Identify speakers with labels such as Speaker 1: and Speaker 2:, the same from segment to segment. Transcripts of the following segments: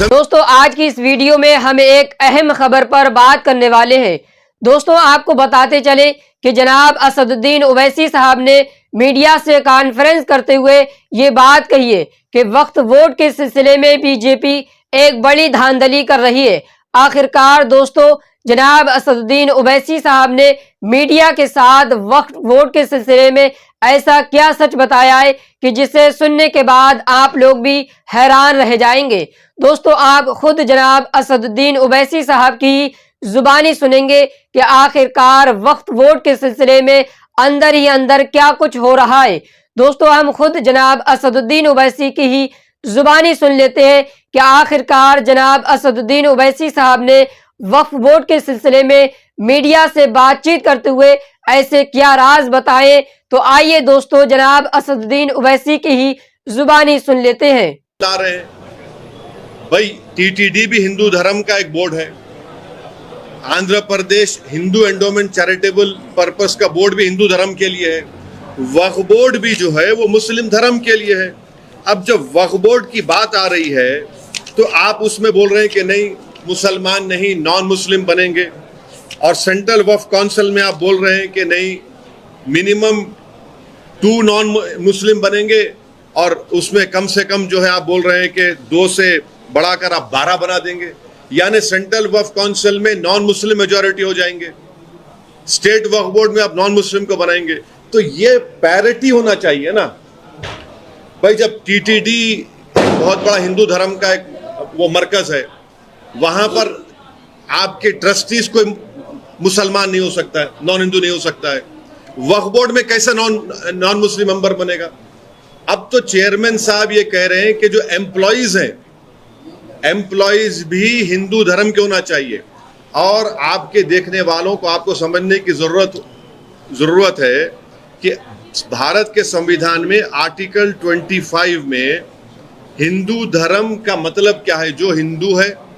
Speaker 1: दोस्तों आज की इस वीडियो में हम एक अहम खबर पर बात करने वाले हैं। दोस्तों आपको बताते चले कि जनाब असदुद्दीन ओवैसी साहब ने मीडिया से कॉन्फ्रेंस करते हुए ये बात कही है कि वक्फ बोर्ड के सिलसिले में बीजेपी एक बड़ी धांधली कर रही है। आखिरकार दोस्तों जनाब असदुद्दीन ओवैसी साहब ने मीडिया के साथ वक्फ बोर्ड के सिलसिले में ऐसा क्या सच बताया है कि जिसे सुनने के बाद आप लोग भी हैरान रह जाएंगे। दोस्तों आप खुद जनाब असदुद्दीन ओवैसी साहब की जुबानी सुनेंगे कि आखिरकार वक्फ बोर्ड के सिलसिले में अंदर ही अंदर क्या कुछ हो रहा है। दोस्तों हम खुद जनाब असदुद्दीन ओवैसी की ही जुबानी सुन लेते हैं कि आखिरकार जनाब असदुद्दीन ओवैसी साहब ने वक्फ बोर्ड के सिलसिले में मीडिया से बातचीत करते हुए ऐसे क्या राज बताए। तो आइए दोस्तों जनाब असदुद्दीन ओवैसी की ही जुबानी सुन लेते हैं।
Speaker 2: भाई टीटीडी भी हिंदू धर्म का एक बोर्ड है, Andhra Pradesh Hindu endowment charitable purpose का बोर्ड भी हिंदू धर्म के लिए है, वक्फ बोर्ड भी जो है वो मुस्लिम धर्म के लिए है। अब जब वक्फ बोर्ड की बात आ रही है तो आप उसमें बोल रहे हैं कि नहीं मुसलमान नहीं नॉन मुस्लिम बनेंगे, और सेंट्रल वक्फ काउंसिल में आप बोल रहे हैं कि नहीं मिनिमम 2 नॉन मुस्लिम बनेंगे, और उसमें कम से कम जो है आप बोल रहे हैं कि 2 से बढ़ाकर आप 12 बना देंगे, यानी सेंट्रल वक्फ काउंसिल में नॉन मुस्लिम मेजॉरिटी हो जाएंगे, स्टेट वक्फ बोर्ड में आप नॉन मुस्लिम को बनाएंगे। तो ये पैरिटी होना चाहिए ना भाई। जब टीटीडी बहुत बड़ा हिंदू धर्म का एक वो मरकज है, वहां पर आपके ट्रस्टीज कोई मुसलमान नहीं हो सकता है, नॉन हिंदू नहीं हो सकता है, वक्फ बोर्ड में कैसे नॉन मुस्लिम मेंबर बनेगा। अब तो चेयरमैन साहब ये कह रहे हैं कि जो एम्प्लॉइज हैं, एम्प्लॉइज भी हिंदू धर्म के होना चाहिए। और आपके देखने वालों को आपको समझने की जरूरत है कि भारत के संविधान में आर्टिकल 25 में हिंदू धर्म का मतलब क्या है। जो हिंदू है,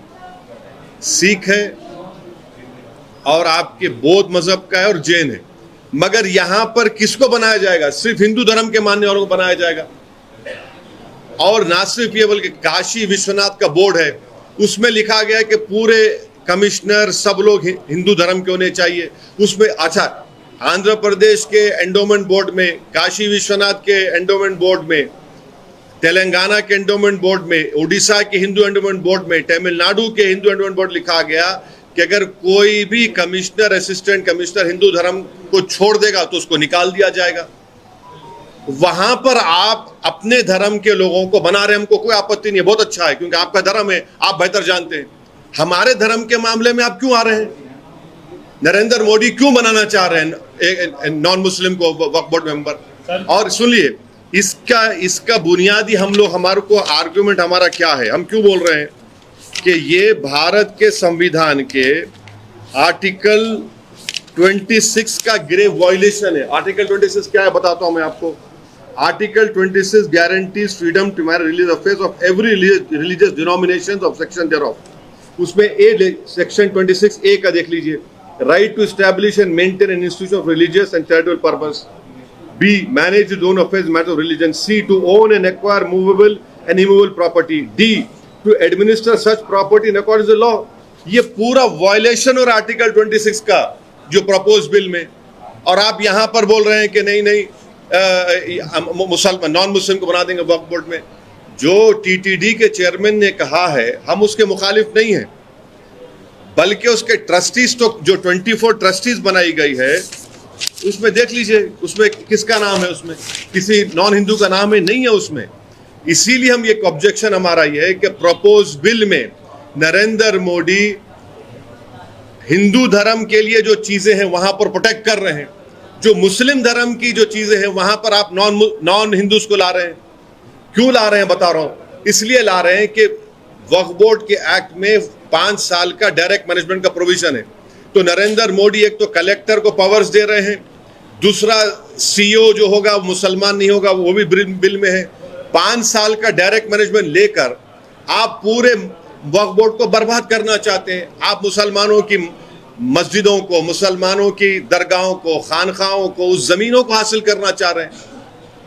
Speaker 2: सिख है और आपके बौद्ध मजहब का है और जैन है, मगर यहां पर किसको बनाया जाएगा? सिर्फ हिंदू धर्म के मानने वालों को बनाया जाएगा। और ना सिर्फ ये बल्कि काशी विश्वनाथ का बोर्ड है, उसमें लिखा गया है कि पूरे कमिश्नर सब लोग हिंदू धर्म के होने चाहिए। उसमें अच्छा आंध्र प्रदेश के एंडोमेंट बोर्ड में, काशी विश्वनाथ के एंडोमेंट बोर्ड में, तेलंगाना के एंडोमेंट बोर्ड में, उड़ीसा के हिंदू एंडोमेंट बोर्ड में, तमिलनाडु के हिंदू एंडोमेंट बोर्ड लिखा गया कि अगर कोई भी कमिश्नर असिस्टेंट कमिश्नर हिंदू धर्म को छोड़ देगा तो उसको निकाल दिया जाएगा। वहां पर आप अपने धर्म के लोगों को बना रहे, हमको कोई आपत्ति नहीं है, बहुत अच्छा है, क्योंकि आपका धर्म है, आप बेहतर जानते हैं। हमारे धर्म के मामले में आप क्यों आ रहे हैं? नरेंद्र मोदी क्यों बनाना चाह रहे हैं नॉन मुस्लिम को वक्फ बोर्ड मेंबर? और सुनिए इसका बुनियादी हमारे को आर्गुमेंट हमारा क्या है। हम क्यों बोल रहे हैं कि ये भारत के संविधान के आर्टिकल 26 का ग्रेव वायलेशन है। आर्टिकल 26 क्या है बताता हूं मैं आपको। Article 26 guarantees freedom to marry religious affairs of every religious denominations of section thereof। उसमें सेक्शन 26A का देख लीजिए, right to establish and maintain an institution of religious and charitable purpose। B, manage its own affairs matters of religion। C, to own and acquire movable and immovable property। D, to administer such property in accordance with law। ये पूरा violation और article 26 का जो propose bill में, और आप यहां पर बोल रहे हैं कि नहीं मुसलमान नॉन मुस्लिम को बना देंगे वक्फ बोर्ड में। जो टीटीडी के चेयरमैन ने कहा है हम उसके मुखालिफ नहीं हैं, बल्कि उसके ट्रस्टीज तो जो 24 ट्रस्टीज बनाई गई है उसमें देख लीजिए, उसमें किसका नाम है? उसमें किसी नॉन हिंदू का नाम है नहीं है उसमें। इसीलिए हम ये ऑब्जेक्शन हमारा ये है कि प्रपोज बिल में नरेंद्र मोदी हिंदू धर्म के लिए जो चीजें हैं वहां पर प्रोटेक्ट कर रहे हैं, जो मुस्लिम धर्म की जो चीजें हैं वहां पर आप नॉन हिंदूज को ला रहे हैं। क्यों ला रहे हैं बता रहा हूं। इसलिए ला रहे हैं कि वक्फ बोर्ड के एक्ट में 5 साल का डायरेक्ट मैनेजमेंट का प्रोविजन है। तो नरेंद्र मोदी एक तो कलेक्टर को पावर्स दे रहे हैं, दूसरा सीईओ जो होगा वो मुसलमान नहीं होगा, वो भी बिल में है। 5 साल का डायरेक्ट मैनेजमेंट लेकर आप पूरे वक्फ बोर्ड को बर्बाद करना चाहते हैं। आप मुसलमानों की मस्जिदों को, मुसलमानों की दरगाहों को, खानखाओं को, उस जमीनों को हासिल करना चाह रहे हैं।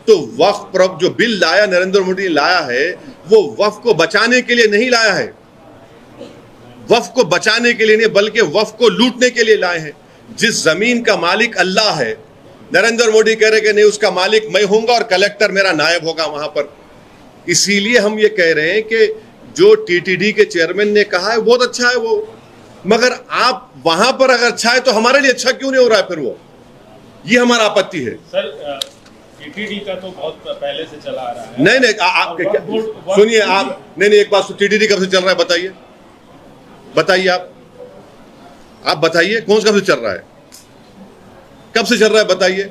Speaker 2: तो वक्फ जो बिल लाया नरेंद्र मोदी ने लाया है, वो वक्फ को बचाने के लिए नहीं लाया है, वक्फ को बचाने के लिए नहीं बल्कि वक्फ को लूटने के लिए लाए हैं। जिस जमीन का मालिक अल्लाह है, नरेंद्र मोदी कह रहे कि नहीं उसका मालिक मैं होऊंगा और कलेक्टर मेरा नायब होगा वहां पर। इसीलिए हम ये कह रहे हैं कि जो टीटीडी के चेयरमैन ने कहा है बहुत अच्छा है वो, मगर आप वहां पर अगर अच्छा है तो हमारे लिए अच्छा क्यों नहीं हो रहा है फिर वो, ये हमारा आपत्ति है।
Speaker 3: सर टीटीडी का तो बहुत पहले से चला आ रहा है।
Speaker 2: नहीं आप सुनिए, आप नहीं एक बात, टीटीडी कब से चल रहा है बताइए, बताइए आप बताइए कौन सा कब से चल रहा है, कब से चल रहा है बताइए।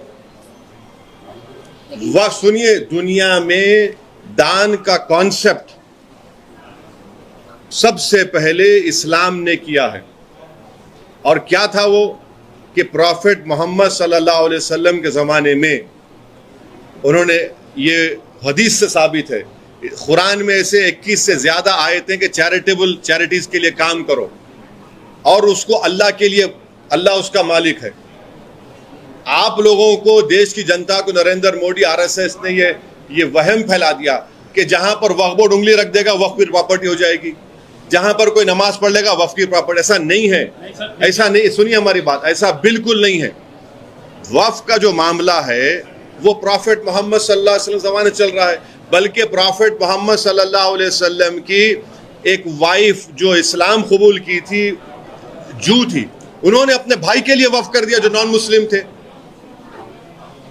Speaker 2: वह सुनिए, दुनिया में दान का कॉन्सेप्ट सबसे पहले इस्लाम ने किया है, और क्या था वो कि प्रॉफिट मोहम्मद सल्लल्लाहु अलैहि वसल्लम के ज़माने में उन्होंने, ये हदीस से साबित है, कुरान में ऐसे 21 से ज़्यादा आयतें कि चैरिटीज़ के लिए काम करो और उसको अल्लाह के लिए, अल्लाह उसका मालिक है। आप लोगों को, देश की जनता को नरेंद्र मोदी आरएसएस ने ये वहम फैला दिया कि जहां पर वक्फ बोर्ड उंगली रख देगा वक्फ की प्रॉपर्टी हो जाएगी, जहां पर कोई नमाज पढ़ लेगा वक्फ की प्रॉपर्टी। ऐसा नहीं है, ऐसा नहीं, सुनिए हमारी बात, ऐसा बिल्कुल नहीं है। वक्फ का जो मामला है वो प्रॉफिट मोहम्मद सल्लल्लाहु अलैहि वसल्लम ज़माने चल रहा है, बल्कि प्रॉफिट मोहम्मद सल्लल्लाहु अलैहि वसल्लम की एक वाइफ जो इस्लाम कबूल की थी, जू थी, उन्होंने अपने भाई के लिए वक्फ कर दिया जो नॉन मुस्लिम थे।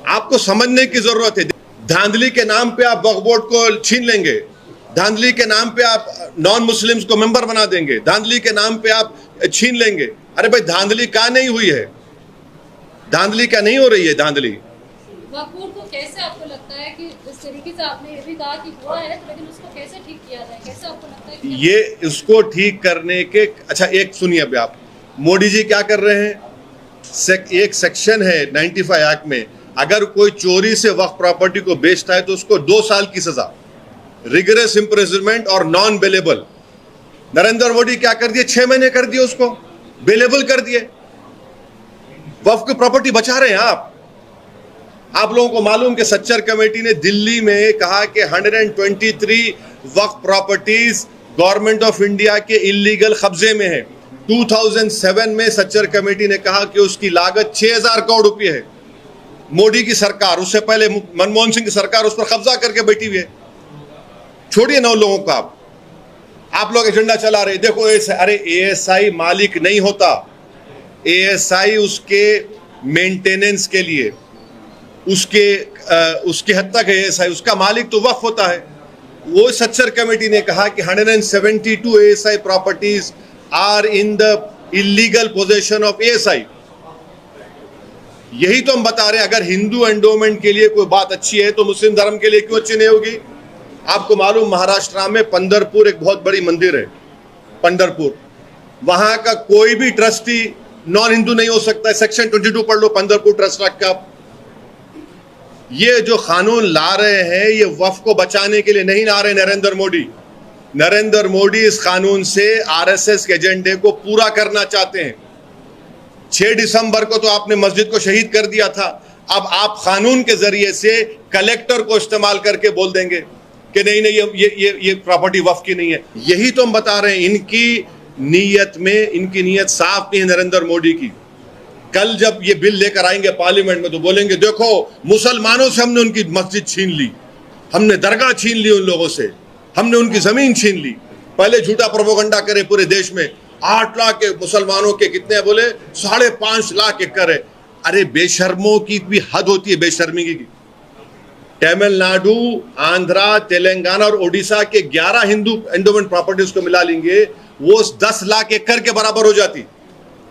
Speaker 2: आपको समझने की जरूरत है। धांधली के नाम पे आप वक्फ बोर्ड को छीन लेंगे, धांधली के नाम पे आप नॉन मुस्लिम्स को मेंबर बना देंगे, धांधली के नाम पे आप छीन लेंगे। अरे भाई धांधली क्या नहीं हुई है, धांधली क्या नहीं हो रही है धांधली।
Speaker 4: वक्फ बोर्ड को कैसे आपको लगता है कि इस तरीके से आपने ये भी कहा कि हुआ है, लेकिन उसको कैसे ठीक किया जाए, कैसे आपको लगता है कि
Speaker 2: ये इसको ठीक करने के, अच्छा एक सुनिए अभी आप, मोदी जी क्या कर रहे हैं, एक सेक्शन है 95 एक्ट में, अगर कोई चोरी से वक्फ प्रॉपर्टी को बेचता है तो उसको 2 साल की सजा, रिगरस इम्प्रिजनमेंट और नॉन बेलेबल। नरेंद्र मोदी क्या कर दिए, 6 महीने कर दिए, उसको बेलेबल कर दिए। वक्फ की प्रॉपर्टी बचा रहे हैं आप लोगों को मालूम कि सच्चर कमेटी ने दिल्ली में कहा कि 123 वक्फ प्रॉपर्टीज गवर्नमेंट ऑफ इंडिया के इलीगल कब्जे में है। 2007 में सच्चर कमेटी ने कहा कि उसकी लागत 6000 करोड़ रुपए है। मोदी की सरकार, उससे पहले मनमोहन सिंह की सरकार उस पर कब्जा करके बैठी हुई है। छोड़िए ना उन लोगों का, आप लोग एजेंडा चला रहे, देखो अरे एएसआई मालिक नहीं होता, एएसआई उसके मेंटेनेंस के लिए, उसके हद तक एएसआई, उसका मालिक तो वक्फ होता है। वो सच्चर कमेटी ने कहा कि 172 ASI properties are in the illegal possession of ASI. यही तो हम बता रहे हैं, अगर हिंदू एंडोमेंट के लिए कोई बात अच्छी है तो मुस्लिम धर्म के लिए क्यों अच्छी नहीं होगी। आपको मालूम महाराष्ट्र में पंढरपुर एक बहुत बड़ी मंदिर है, पंढरपुर, वहां का कोई भी ट्रस्टी नॉन हिंदू नहीं हो सकता है। सेक्शन 22 पढ़ लो पंढरपुर ट्रस्ट एक्ट का। ये जो कानून ला रहे हैं ये वक्फ को बचाने के लिए नहीं ला रहे नरेंद्र मोदी। नरेंद्र मोदी इस कानून से आरएसएस के एजेंडे को पूरा करना चाहते हैं। 6 दिसंबर को तो आपने मस्जिद को शहीद कर दिया था, अब आप कानून के जरिए से कलेक्टर को इस्तेमाल करके बोल देंगे कि नहीं नहीं ये प्रॉपर्टी वक्फ की नहीं है। यही तो हम बता रहे हैं, इनकी नीयत में, इनकी नीयत साफ नहीं है नरेंद्र मोदी की। कल जब ये बिल लेकर आएंगे पार्लियामेंट में तो बोलेंगे देखो मुसलमानों से हमने उनकी मस्जिद छीन ली, हमने दरगाह छीन ली उन लोगों से, हमने उनकी जमीन छीन ली। पहले झूठा प्रोपेगेंडा करे पूरे देश में, 8 लाख के मुसलमानों के कितने बोले, 5.5 लाख एकड़ है। अरे बेशर्मों की भी हद होती है, बेशर्मी की। तमिलनाडु, आंध्रा, तेलंगाना और ओडिशा के 11 हिंदू एंडोमेंट प्रॉपर्टीज को मिला लेंगे, वो 10 लाख एकड़ के बराबर हो जाती।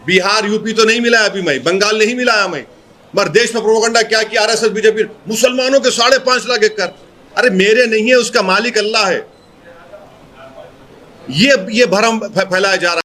Speaker 2: बिहार, यूपी तो नहीं मिलाया अभी मैं, बंगाल नहीं मिलाया मैं, मगर देश में प्रोपेगेंडा क्या किया आरएसएस बीजेपी, मुसलमानों के 5.5 लाख एकड़। अरे मेरे नहीं है, उसका मालिक अल्लाह है। ये भरम फैलाया जा रहा है।